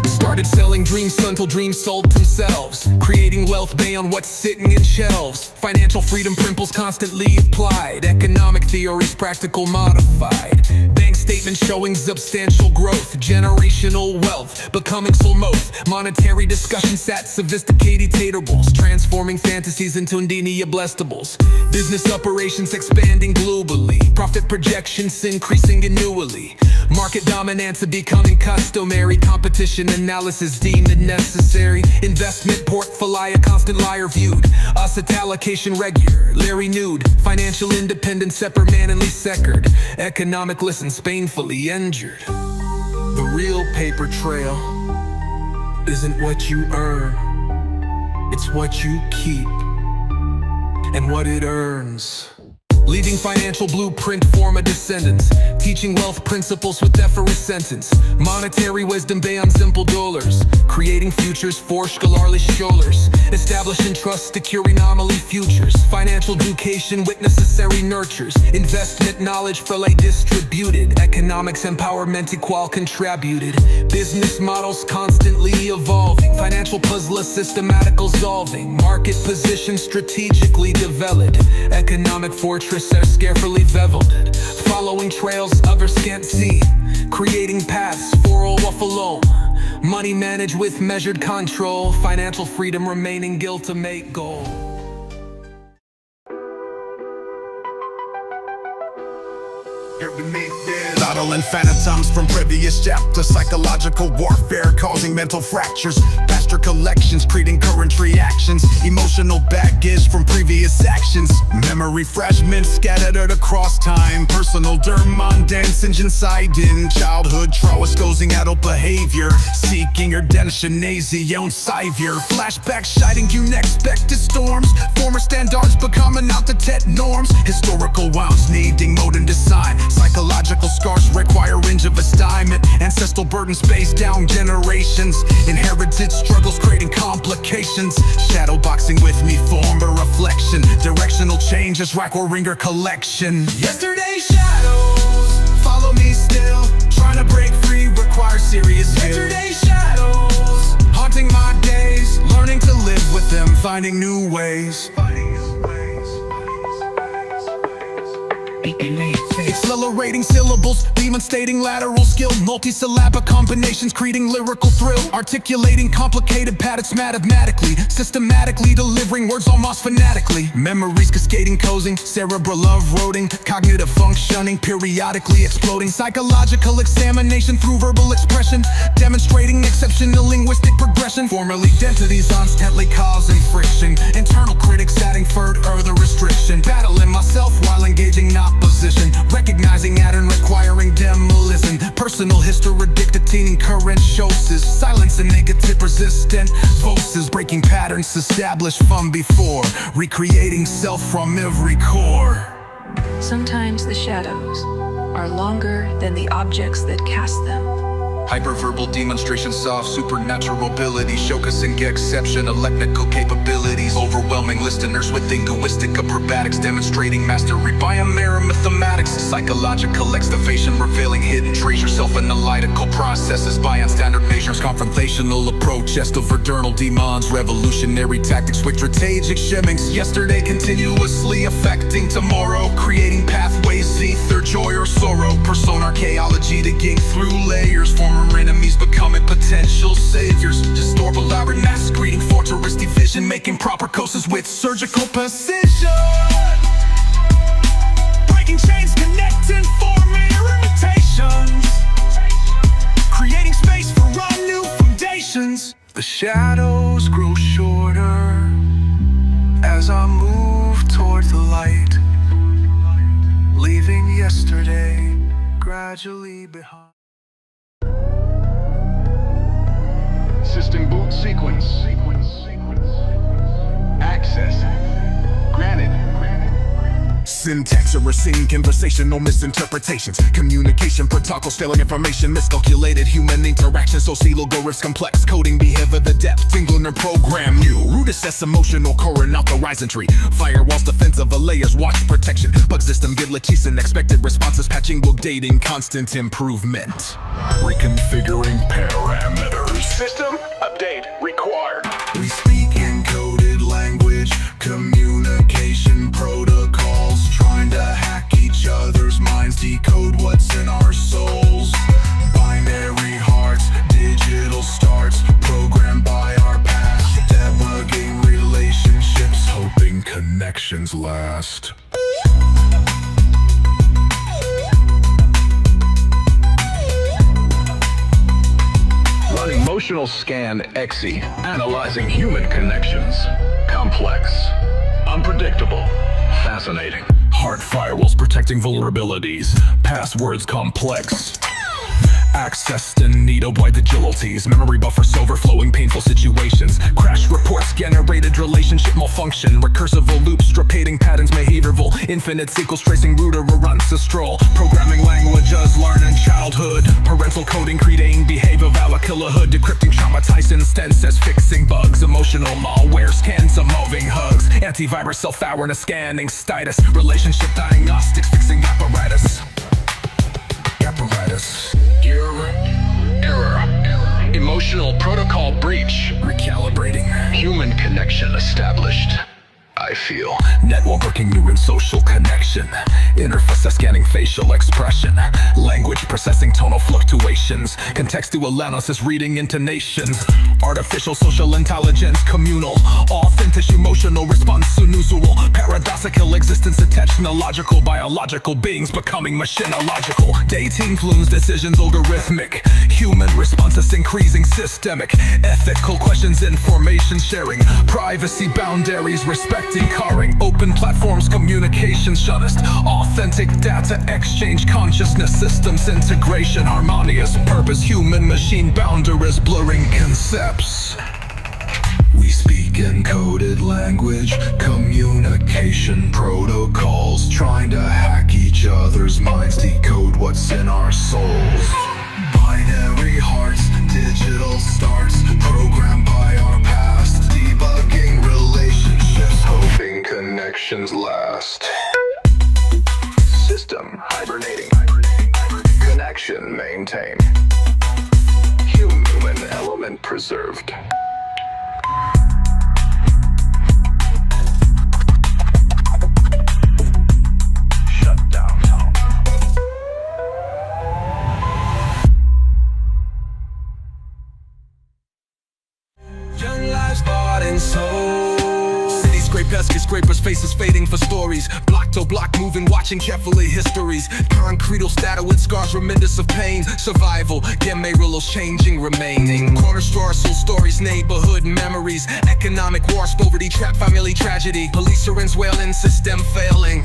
Started selling dreams until dreams sold themselves. Creating wealth beyond what's sitting in shelves. Financial freedom principles constantly applied. Economic theories practical modified. Bank statements showing substantial growth. Generational wealth becoming soul moth. Monetary discussion sat sophisticated taterbles. Transforming fantasies into blestables. Business operations expanding globally. Profit projections increasing annually. Market dominance becoming customary. Competition analysis deemed necessary. Investment portfolio constant liar viewed. Asset allocation regularly renewed. Financial independence separate manly secured. Economic lessons painfully injured. The real paper trail isn't what you earn, it's what you keep and what it earns. Leaving financial blueprint for my descendants. Teaching wealth principles with effortless sentence. Monetary wisdom beyond simple dollars. Creating futures for scholarly scholars. Establishing trust secure anomaly futures. Financial education with necessary nurtures. Investment knowledge fully distributed. Economics empowerment equal contributed. Business models constantly evolving. Financial puzzle systematical solving. Market position strategically developed. Economic fortress are carefully beveled. Following trails others can't see. Creating paths for all walk alone. Money managed with measured control. Financial freedom remaining ultimate goal. Battling phantoms from previous chapters. Psychological warfare causing mental fractures. master collections, treating current reactions, emotional baggage from previous actions, memory fragments scattered across time, personal dance inside in childhood traumas causing adult behavior, seeking redemption savior, flashback shining unexpected storms, former standards becoming outdated norms, historical wounds needing modern design, psychological scars require range of assignment, ancestral burdens based down generations, inherited struggles creating complications, shadow boxing with me form a reflection, directional changes rack or ringer collection. Yesterday's shadows follow me still, trying to break free requires serious skill. Yesterday's shadows haunting my days, learning to live with them, finding new ways. Accelerating syllables, demonstrating lateral skill, multi-syllabic combinations creating lyrical thrill, articulating complicated patterns mathematically, systematically delivering words almost phonetically, memories cascading, coding, cerebral roading, cognitive functioning, periodically exploding, psychological examination through verbal expression, demonstrating exceptional linguistic progression, formal identities constantly causing friction, internal critics adding further restriction, battling myself while engaging in opposition, recognizing pattern requiring demolition, personal history dictating current choices, silence and negative resistant voices, breaking patterns established from before, recreating self from every core. Sometimes the shadows are longer than the objects that cast them. Hyperverbal demonstrations of supernatural abilities, showcasing exceptional technical capabilities, overwhelming listeners with linguistic acrobatics, demonstrating mastery by a mere mathematics, psychological excavation revealing hidden treasures, self-analytical processes by unstandard measures, confrontational approach, verdernal demons, revolutionary tactics with strategic shimmings, yesterday continuously affecting tomorrow, creating pathways, ether, joy or sorrow, persona archaeology to gain through layers, former enemies becoming potential saviors, distorted elaborate mass creating futuristic vision, making proper courses with surgical precision, breaking chains, connecting, forming imitations, creating space for our new foundations. The shadows grow shorter as I move towards the light, leaving yesterday gradually behind. System boot sequence. Access granted. Syntax or scene, conversational misinterpretations, communication protocol, stealing information, miscalculated human interaction, social algorithms, complex coding, behavior, the depth, England program, new root assess emotional core and authorizing tree, firewalls, defensive layers, watch protection, bug system, glitches and expected responses, patching, book dating, constant improvement, Reconfiguring parameters. System update required. we speak encoded language, communication protocols, trying to hack each other's minds, decode what's in our souls, binary hearts, digital starts, programmed by our past, debugging relationships, hoping connections last. Running emotional scan XE, analyzing human connections. Complex, unpredictable, fascinating. Heart firewalls protecting vulnerabilities. Passwords complex. Accessed and need wide agilities. Memory buffers overflowing painful situations. Crash reports generated relationship malfunction. Recursive loops repeating patterns behaviorful. Infinite sequels tracing root or ancestral. Programming languages learned in childhood. Parental coding creating behavior valakillahhood. Decrypting traumatized instances. Fixing bugs. Emotional malware scans evolving hugs. Antivirus self-awareness scanning status. Relationship diagnostics fixing apparatus. Error. Emotional protocol breach. Recalibrating. Human connection established. I feel. Networking, new and social connection. Interface scanning facial expression. Language processing tonal fluctuations. Contextual analysis reading intonations. Artificial social intelligence communal. Authentic emotional response unusual. Paradoxical existence of technological biological beings becoming machinological. Dating fluence decisions algorithmic. Human responses increasing systemic. Ethical questions information sharing. Privacy boundaries respecting carring. Open platforms communication shuttlest. Authentic data exchange consciousness systems integration. Harmonious purpose human machine boundaries blurring concepts. We speak encoded language, communication protocols, trying to hack each other's minds, decode what's in our souls. Binary hearts, digital starts, programmed by our past, debugging relationships, hoping connections last. System hibernating, connection maintained, human element preserved. Skyscrapers, faces fading for stories. Block to block moving, watching carefully histories. Concretal static with scars reminiscent of pain. Survival, rules changing, remaining. Corner store, soul stories, neighborhood memories. Economic wars, poverty, trap, family tragedy. Police sirens wailing, system failing.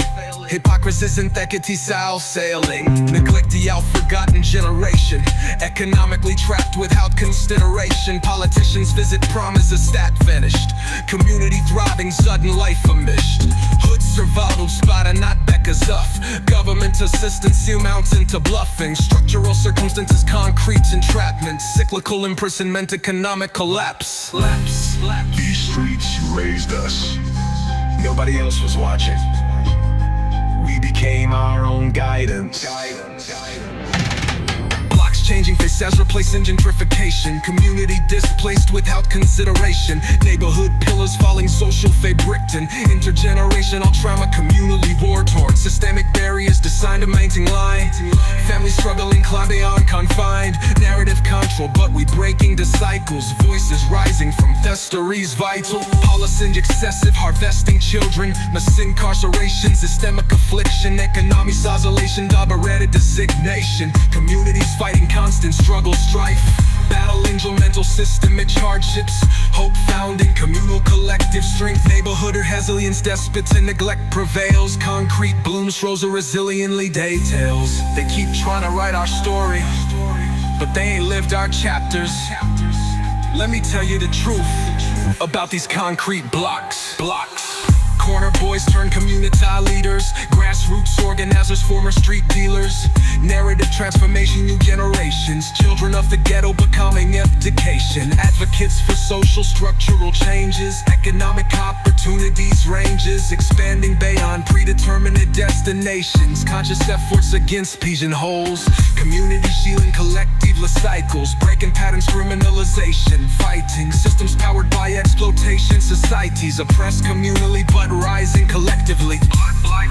Hypocrisy, syntheticity, south sailing. Neglect the out-forgotten generation. Economically trapped without consideration. Politicians visit promises, stat vanished. Community thriving, sudden life amished. Hood survival spot not Becca's up. Government assistance amounts into bluffing. Structural circumstances, concrete entrapment. Cyclical imprisonment, economic collapse. These streets raised us. Nobody else was watching. We became our own guidance. Blocks changing faces, replacing gentrification. Community displaced without consideration. Neighborhood pillars falling, social fabric-ing. Intergenerational trauma, communally war-torn. Systemic barriers designed to maintain line. Families struggling, climb beyond confined. Narrative control, but we breaking the cycles. Voices rising from histories vital. Policy excessive, harvesting children. Mass incarceration, systemic affliction. Economic isolation, double-headed designation. Communities fighting constant struggle, strife. Battle angel, mental systemic hardships. Hope found in communal collective strength. Neighborhood or resilience, despots and neglect prevails. Concrete blooms, rose resiliently details. They keep trying to write our story, but they ain't lived our chapters. Let me tell you the truth about these concrete blocks. Corner boys turn community leaders. Grassroots organizers, former street dealers. Narrative transformation, new generations. Children of the ghetto becoming education. Advocates for social structural changes. Economic opportunities ranges. Expanding beyond predetermined destinations. Conscious efforts against pigeonholes. Community shielding collective cycles. Breaking patterns, criminalization. Fighting systems powered by exploitation. Societies oppressed communally but rising collectively.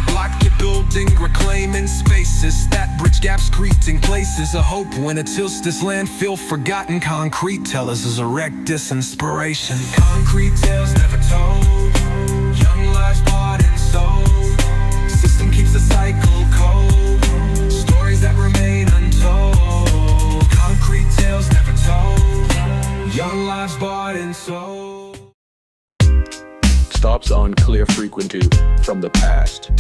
Block your building, reclaiming spaces that bridge gaps, creating places of hope. When it tilts this landfill, forgotten concrete tellers is erect this inspiration. Concrete tales never told, young lives bought and sold. System keeps the cycle cold, stories that remain untold. Concrete tales never told, young lives bought and sold. Stops on clear frequency from the past.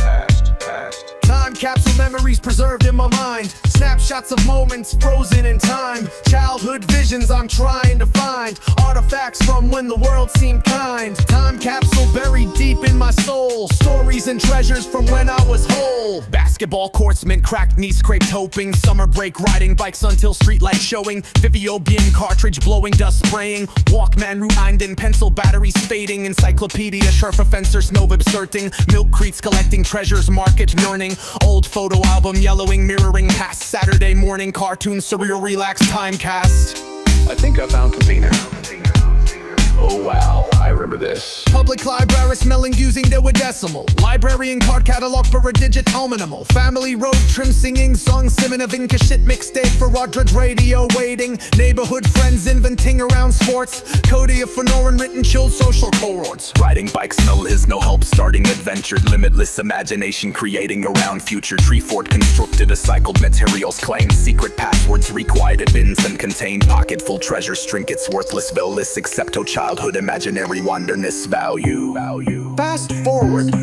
Time capsule memories preserved in my mind. Snapshots of moments frozen in time. Childhood visions I'm trying to find. Artifacts from when the world seemed kind. Time capsule buried deep in my soul. Stories and treasures from when I was whole. Basketball courts meant cracked knees scraped hoping. Summer break riding bikes until streetlights showing. Viviobian cartridge blowing dust spraying. Walkman rewind and pencil batteries fading. Encyclopedia Sherpa fencers no absurting. Milk creeks collecting treasures market yearning. Old photo album yellowing mirroring past Saturday morning cartoon surreal relaxed time cast. I think I found container. Oh wow. I remember this. Public library smelling using the decimal. Librarian card catalog for a digit hominimal. Family road trim singing songs simming of Inca shit mixtape for Rodridge radio waiting. Neighborhood friends inventing around sports. Cody of Fenoran written chilled social cohorts. Riding bikes, no Liz, no help starting adventure. Limitless imagination creating around future. Tree fort constructed, recycled materials claimed. Secret passwords requited bins and contained. Pocket full treasures, trinkets worthless, villis. Excepto childhood imaginary wonderness value. Fast forward.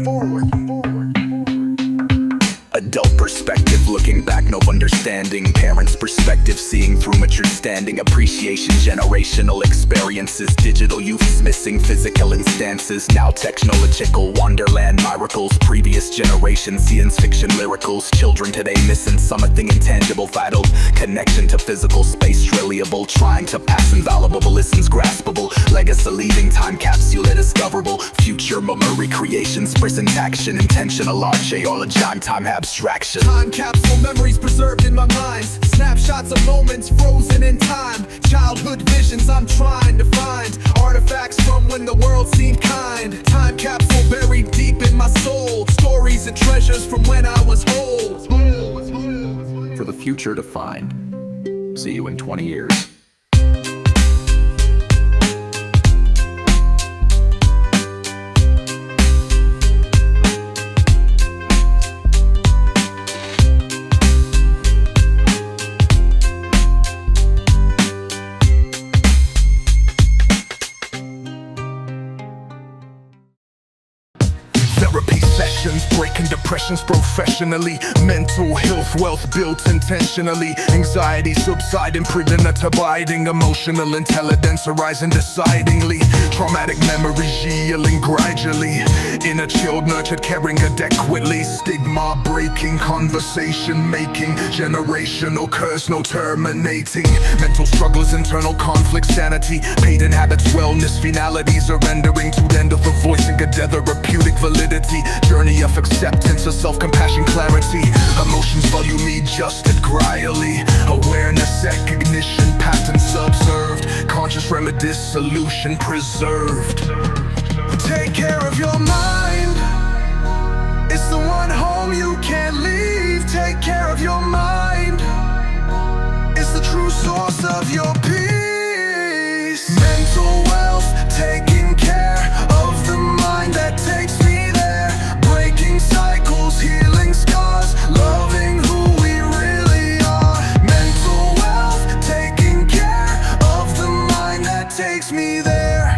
Adult perspective, looking back, no understanding. Parents' perspective, seeing through mature standing. Appreciation, generational experiences. Digital youths missing physical instances. Now technological wonderland miracles. Previous generations, science fiction lyricals. Children today missing something intangible, vital. Connection to physical space, trilliable. Trying to pass invaluable listens, graspable. Legacy leaving, time capsule, discoverable. Future memory creations, present action. Intentional arche, all a jam, time abstraction. Time capsule memories preserved in my mind. Snapshots of moments frozen in time. Childhood visions I'm trying to find. Artifacts from when the world seemed kind. Time capsule buried deep in my soul. Stories and treasures from when I was old. For the future to find. See you in 20 years. Therapy sessions, breaking depressions professionally. Mental health, wealth built intentionally. Anxiety subsiding, pregnant abiding. Emotional intelligence arising decidingly. Traumatic memories healing gradually. Inner child nurtured, caring adequately. Stigma breaking, conversation making. Generational curse, no terminating. Mental struggles, internal conflict, sanity. Paid habits, wellness, finalities are rendering to the end of the voicing a therapeutic validity. Journey of acceptance, of self-compassion, clarity. Emotions volume adjusted gradually. Awareness, recognition, patterns observed. Conscious remedies, solution preserved. Take care of your mind. It's the one home you can't leave. Take care of your mind. It's the true source of your peace. Mental wealth, taking care of the mind that takes me. Cycles, healing scars, loving who we really are. Mental wealth, taking care of the mind that takes me there.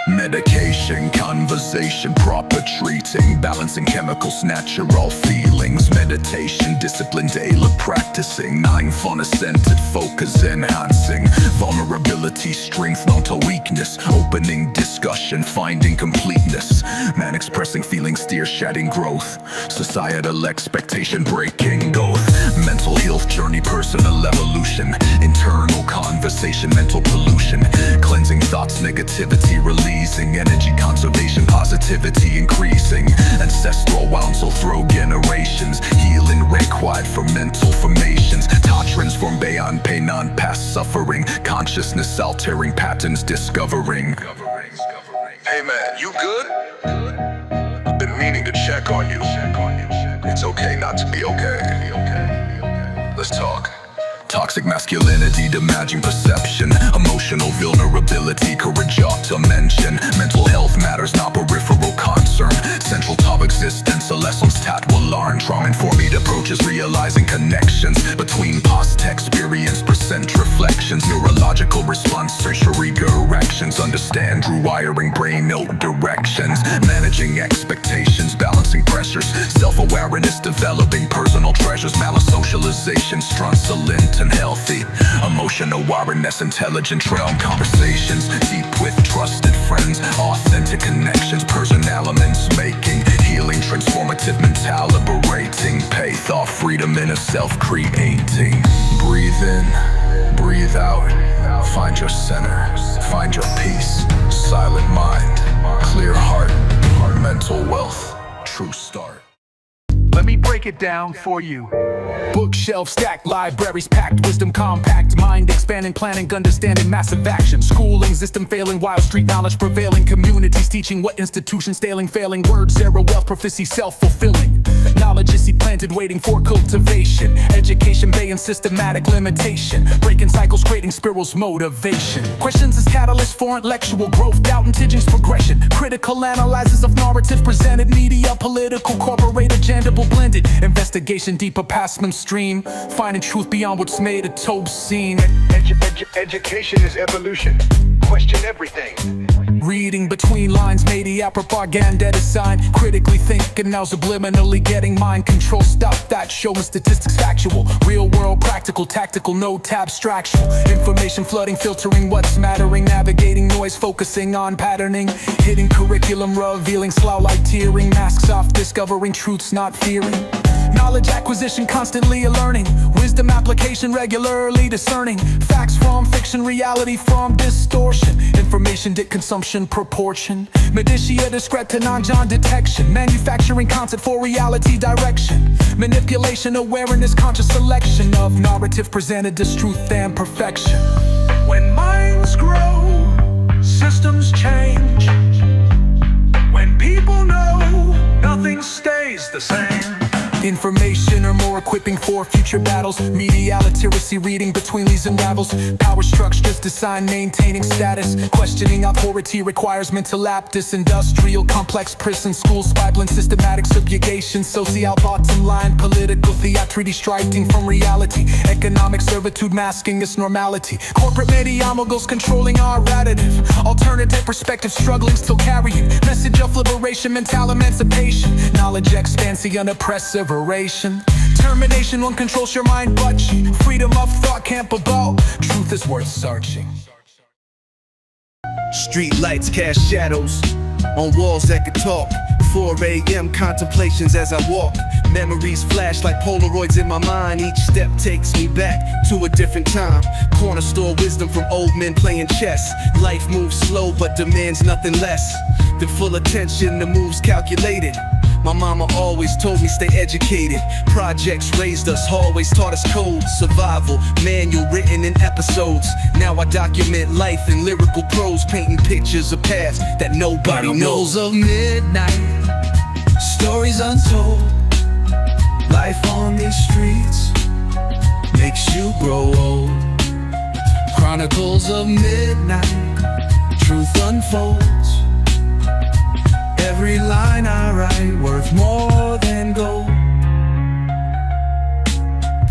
Medication, conversation, proper treating. Balancing chemicals, natural feelings. Meditation, discipline, daily practicing. 9 fun-centered focus enhancing. Vulnerability, strength, not a weakness. Opening discussion, finding completeness. Man expressing feelings, steer shedding growth. Societal expectation, breaking both. Mental health journey, personal evolution. Internal conversation, mental pollution. Cleansing thoughts, negativity, releasing. Energy conservation, positivity increasing. Ancestral counsel through generations. Healing required for mental formations. Taught transform beyond pain, on past suffering. Consciousness altering patterns discovering. Hey man, you good? I've been meaning to check on you. It's okay not to be okay. Let's talk. Toxic masculinity, damaging perception. Emotional vulnerability, courage ought to mention. Mental health matters, not peripheral concern. Central top existence, a lessons tat will learn. Trauma-informed approaches, realizing connections between past experience, present reflections. Neurological response, tertiary corrections. Understand true wiring, brain note directions. Managing expectations, balancing pressures. Self-awareness, developing personal treasures. Malice socialization, strong-solent and healthy. Emotional awareness, intelligent realm conversations. Deep with trusted friends, authentic connections. Personal elements making healing, transformative mental liberating. Pay thought, freedom, inner self creating. Breathe in, breathe out. Find your center, find your peace. Silent mind, clear heart, mental wealth, true start. Let me break it down for you. Bookshelves stacked, libraries packed, wisdom compact, mind expanding, planning, understanding, massive action. Schooling system failing, wild street knowledge prevailing, communities teaching what institutions failing, words, zero wealth, prophecy, self-fulfilling. Knowledge is seed planted, waiting for cultivation. Education baying systematic limitation, breaking cycles, creating spirals, motivation. Questions as catalyst for intellectual growth, doubt and teaching's progression. Critical analysis of narratives presented, media, political, corporate, agendable, blended. Investigation deeper past stream, finding truth beyond what's made a toe scene. Education is evolution. Question everything. Reading between lines, media, propaganda design. Critically thinking, now subliminally getting mind control. Stop that, showing statistics factual. Real world, practical, tactical, no abstraction. Information flooding, filtering what's mattering. Navigating noise, focusing on patterning. Hidden curriculum, revealing slow light tearing. Masks off, discovering truths, not fearing. Knowledge acquisition, constantly learning. Wisdom application, regularly discerning. Facts from fiction, reality from distortion. Information consumption proportion. Medicia discret to non-John detection. Manufacturing concept for reality direction. Manipulation, awareness, conscious selection of narrative presented as truth and perfection. When minds grow, systems change. When people know, nothing stays the same. Information or more equipping for future battles. Media literacy, reading between these unravels. Power structures design, maintaining status. Questioning authority requires mental aptness. Industrial complex prison schools, spibling systematic subjugation. Social bottom line, political theater distracting from reality. Economic servitude masking its normality. Corporate mediamagos controlling our additive. Alternative perspective struggling still carrying. Message of liberation, mental emancipation. Knowledge expansion, oppressive. Termination one controls your mind, but freedom of thought can't about. Truth is worth searching. Street lights cast shadows on walls that could talk. 4 a.m. contemplations as I walk. Memories flash like Polaroids in my mind. Each step takes me back to a different time. Corner store wisdom from old men playing chess. Life moves slow but demands nothing less than full attention. The moves calculated. My mama always told me stay educated. Projects raised us, hallways taught us code. Survival, manual written in episodes. Now I document life in lyrical prose, painting pictures of paths that nobody knows. Of midnight, stories untold. Life on these streets makes you grow old. Chronicles of midnight, truth unfolds. Every line I write worth more than gold.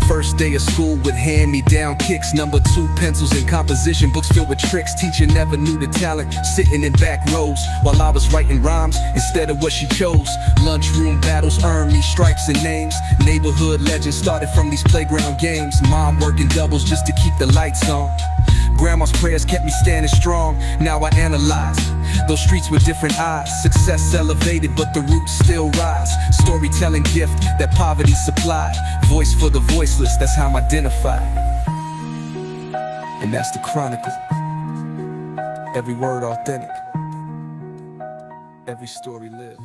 First day of school with hand-me-down kicks. Number 2 pencils and composition books filled with tricks. Teacher never knew the talent, sitting in back rows while I was writing rhymes instead of what she chose. Lunchroom battles earned me stripes and names. Neighborhood legends started from these playground games. Mom working doubles just to keep the lights on. Grandma's prayers kept me standing strong. Now I analyze those streets with different eyes. Success elevated, but the roots still rise. Storytelling gift that poverty supplied. Voice for the voiceless, that's how I'm identified. And that's the chronicle. Every word authentic. Every story lived.